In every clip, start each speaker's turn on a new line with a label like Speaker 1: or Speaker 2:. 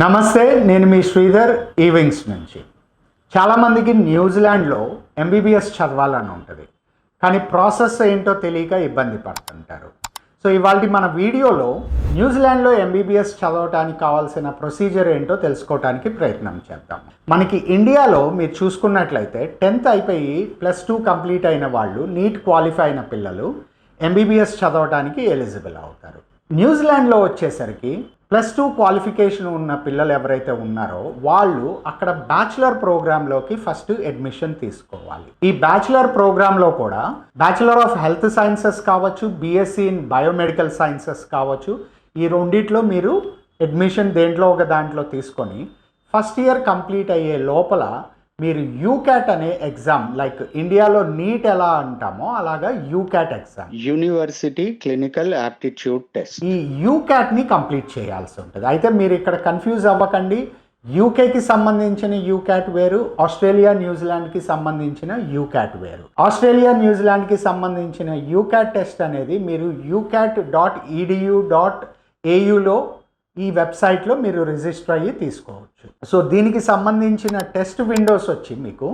Speaker 1: నమస్తే, నేను మీ శ్రీధర్ ఈవింగ్స్ నుంచి. చాలామందికి న్యూజిలాండ్లో ఎంబీబీఎస్ చదవాలని ఉంటుంది, కానీ ప్రాసెస్ ఏంటో తెలియక ఇబ్బంది పడుతుంటారు. సో ఇవాళ మన వీడియోలో న్యూజిలాండ్లో ఎంబీబీఎస్ చదవడానికి కావాల్సిన ప్రొసీజర్ ఏంటో తెలుసుకోవడానికి ప్రయత్నం చేద్దాం. మనకి ఇండియాలో మీరు చూసుకున్నట్లయితే 10th అయిపోయి +2 కంప్లీట్ అయిన వాళ్ళు, నీట్ క్వాలిఫై అయిన పిల్లలు ఎంబీబీఎస్ చదవడానికి ఎలిజిబుల్ అవుతారు. న్యూజిలాండ్లో వచ్చేసరికి +2 క్వాలిఫికేషన్ ఉన్న పిల్లలు ఎవరైతే ఉన్నారో వాళ్ళు అక్కడ బ్యాచిలర్ ప్రోగ్రాంలోకి ఫస్ట్ అడ్మిషన్ తీసుకోవాలి. ఈ బ్యాచిలర్ ప్రోగ్రాంలో కూడా బ్యాచిలర్ ఆఫ్ హెల్త్ సైన్సెస్ కావచ్చు, బీఎస్సీ ఇన్ బయోమెడికల్ సైన్సెస్ కావచ్చు, ఈ రెండిట్లో మీరు అడ్మిషన్ దేంట్లో ఒక దాంట్లో తీసుకొని ఫస్ట్ ఇయర్ కంప్లీట్ అయ్యే లోపల మీరు యూక్యాట్ అనే ఎగ్జామ్, లైక్ ఇండియాలో నీట్ ఎలా అంటామో అలాగా UCAT exam,
Speaker 2: university clinical aptitude test,
Speaker 1: ఈ యూక్యాట్ని కంప్లీట్ చేయాల్సి ఉంటుంది. అయితే మీరు ఇక్కడ కన్ఫ్యూజ్ అవ్వకండి. యూకేకి సంబంధించిన యూక్యాట్ వేరు, ఆస్ట్రేలియా న్యూజిలాండ్కి సంబంధించిన యూక్యాట్ వేరు. ఆస్ట్రేలియా న్యూజిలాండ్కి సంబంధించిన యూక్యాట్ టెస్ట్ అనేది మీరు ucat.edu.auలో ఈ వెబ్సైట్లో మీరు రిజిస్టర్ అయ్యి తీసుకోవచ్చు. సో దీనికి సంబంధించిన టెస్ట్ విండోస్ వచ్చి మీకు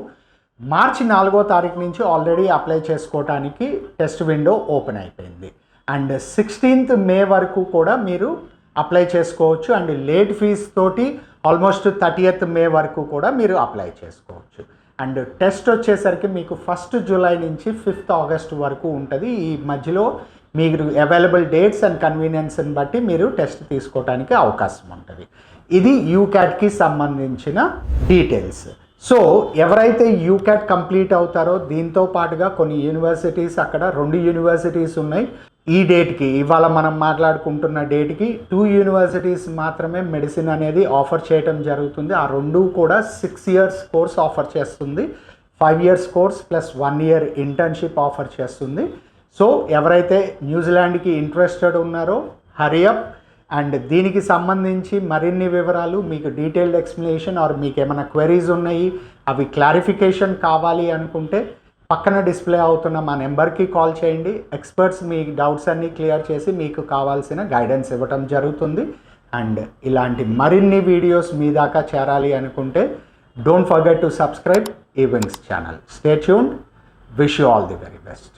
Speaker 1: మార్చి 4వ తారీఖు నుంచి ఆల్రెడీ అప్లై చేసుకోవడానికి టెస్ట్ విండో ఓపెన్ అయిపోయింది. అండ్ 16th మే వరకు కూడా మీరు అప్లై చేసుకోవచ్చు. అండ్ లేట్ ఫీజ్ తోటి ఆల్మోస్ట్ 30th మే వరకు కూడా మీరు అప్లై చేసుకోవచ్చు. అండ్ టెస్ట్ వచ్చేసరికి మీకు 1 జూలై నుంచి 5 ఆగస్ట్ వరకు ఉంటుంది. ఈ మధ్యలో మీరు అవైలబుల్ డేట్స్ అండ్ కన్వీనియన్స్ని బట్టి మీరు టెస్ట్ తీసుకోవడానికి అవకాశం ఉంటుంది. ఇది యూక్యాట్కి సంబంధించిన డీటెయిల్స్. సో ఎవరైతే యూక్యాట్ కంప్లీట్ అవుతారో దీంతో పాటుగా కొన్ని యూనివర్సిటీస్, అక్కడ 2 యూనివర్సిటీస్ ఉన్నాయి. ఈ డేట్కి, ఇవాళ మనం మాట్లాడుకుంటున్న డేట్కి 2 యూనివర్సిటీస్ మాత్రమే మెడిసిన్ అనేది ఆఫర్ చేయడం జరుగుతుంది. ఆ 2 కూడా 6 years కోర్స్ ఆఫర్ చేస్తుంది. 5 years course plus 1 year internship offer చేస్తుంది. సో ఎవరైతే న్యూజిలాండ్కి ఇంట్రెస్టెడ్ ఉన్నారో హరీ అప్. అండ్ దీనికి సంబంధించి మరిన్ని వివరాలు, మీకు డీటెయిల్డ్ ఎక్స్ప్లెనేషన్ ఆర్ మీకు ఏమైనా క్వెరీస్ ఉన్నాయి, అవి క్లారిఫికేషన్ కావాలి అనుకుంటే పక్కన డిస్ప్లే అవుతున్న మా నెంబర్కి కాల్ చేయండి. ఎక్స్పర్ట్స్ మీ డౌట్స్ అన్నీ క్లియర్ చేసి మీకు కావాల్సిన గైడెన్స్ ఇవ్వటం జరుగుతుంది. అండ్ ఇలాంటి మరిన్ని వీడియోస్ మీ దాకా చేరాలి అనుకుంటే డోంట్ ఫర్గెట్ టు సబ్స్క్రైబ్ ఈవింగ్స్ channel. Stay tuned. Wish you all the very best.